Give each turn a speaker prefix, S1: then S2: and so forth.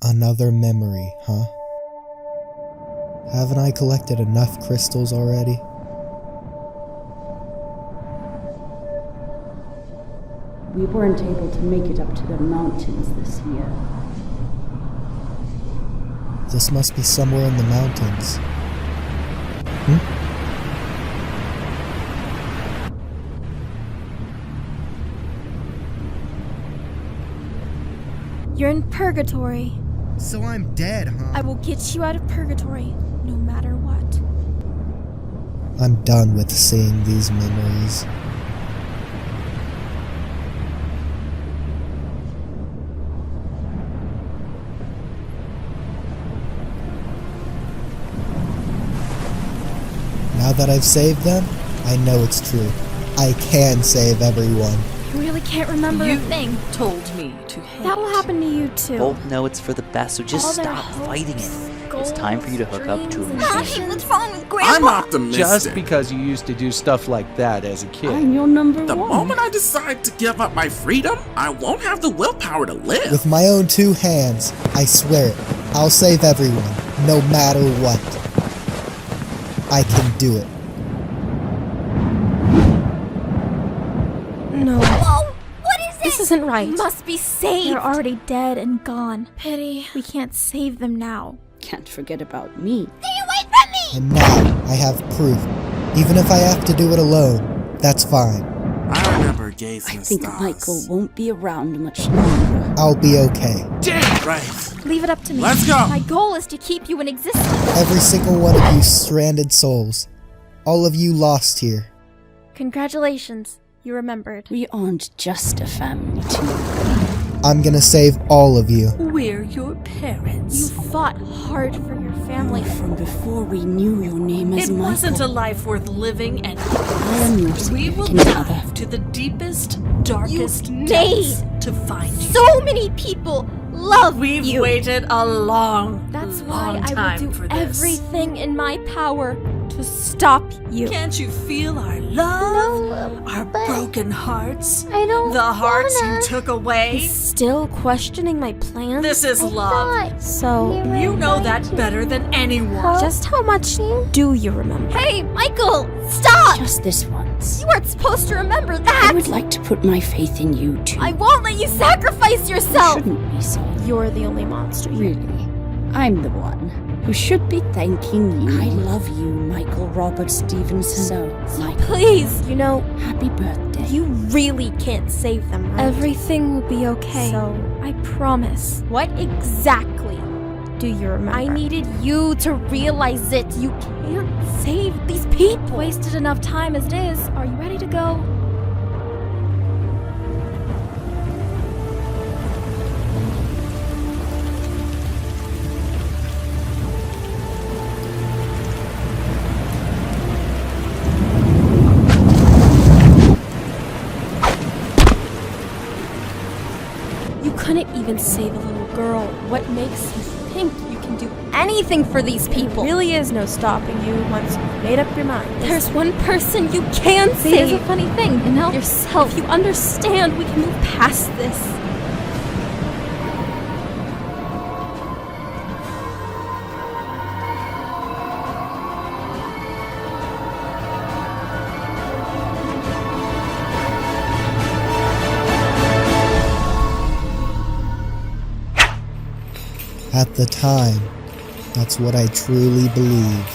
S1: Another memory, huh? Haven't I collected enough crystals already?
S2: We weren't able to make it up to the mountains this year.
S1: This must be somewhere in the mountains.
S3: You're in Purgatory.
S1: So I'm dead, huh?
S3: I will get you out of Purgatory, no matter what.
S1: I'm done with seeing these memories. Now that I've saved them, I know it's true. I can save everyone.
S3: You really can't remember a thing.
S4: Told me to hate.
S3: That'll happen to you too.
S5: Both know it's for the best, so just stop fighting it. It's time for you to hook up to a machine.
S3: What's wrong with Grandpa?
S6: I'm optimistic.
S7: Just because you used to do stuff like that as a kid.
S2: I'm your number
S6: The
S2: one.
S6: moment I decide to give up my freedom, I won't have the willpower to live.
S1: With my own 2 hands, I swear it, I'll save everyone, no matter what. I can do it.
S3: No.
S8: Whoa! What is
S3: This isn't right.
S8: You must be saved!
S3: They're already dead and gone. Pity. We can't save them now.
S2: Can't forget about me.
S8: Stay away from me!
S1: And now, I have proof. Even if I have to do it alone, that's fine.
S6: I remember gazing
S2: I
S6: at
S2: think
S6: stars.
S2: Michael won't be around much longer.
S1: I'll be okay.
S6: Right.
S3: Leave it up to me.
S6: Let's go!
S8: My goal is to keep you in existence.
S1: Every single one of you stranded souls. All of you lost here.
S3: Congratulations. You remembered.
S2: We aren't just a family, too.
S1: I'm gonna save all of you.
S4: We're your parents.
S3: You fought hard for your family.
S2: From before we knew your name as
S4: It
S2: Michael.
S4: wasn't a life worth living, and
S2: I am your
S4: we will
S2: significant other.
S4: dive to the deepest, darkest
S8: You
S4: depths to find you.
S8: So many people love
S4: We've
S8: you.
S4: waited a long,
S3: That's
S4: long
S3: why I
S4: time
S3: will
S4: for
S3: do
S4: this.
S3: everything in my power to stop you.
S4: Can't you feel our love? Our broken hearts?
S8: I don't
S4: The hearts
S8: wanna.
S4: you took away?
S3: Still questioning my plans?
S4: This is love.
S3: So,
S4: You know that better than anyone.
S3: just how much do you remember?
S8: Hey, Michael! Stop!
S2: Just this once.
S8: You weren't supposed to remember
S2: I
S8: that!
S2: would like to put my faith in you, too.
S8: I won't let you sacrifice
S2: You
S8: yourself!
S2: shouldn't be so.
S3: You're the only monster.
S2: Really. I'm the one who should be thanking you. I love you, Michael Robert Stevenson. So, Michael,
S3: Please, you know,
S2: happy birthday.
S3: you really can't save them, right? Everything will be okay. So, I promise. What exactly do you remember? I needed you to realize it. You can't save these people. Wasted enough time as it is. Are you ready to go? You couldn't even save a little girl. What makes you think you can do anything for these people? There really is no stopping you once you've made up your mind. There's one person you can save. It's a funny thing, you know? Yourself. If you understand, we can move past this.
S1: At the time, that's what I truly believed.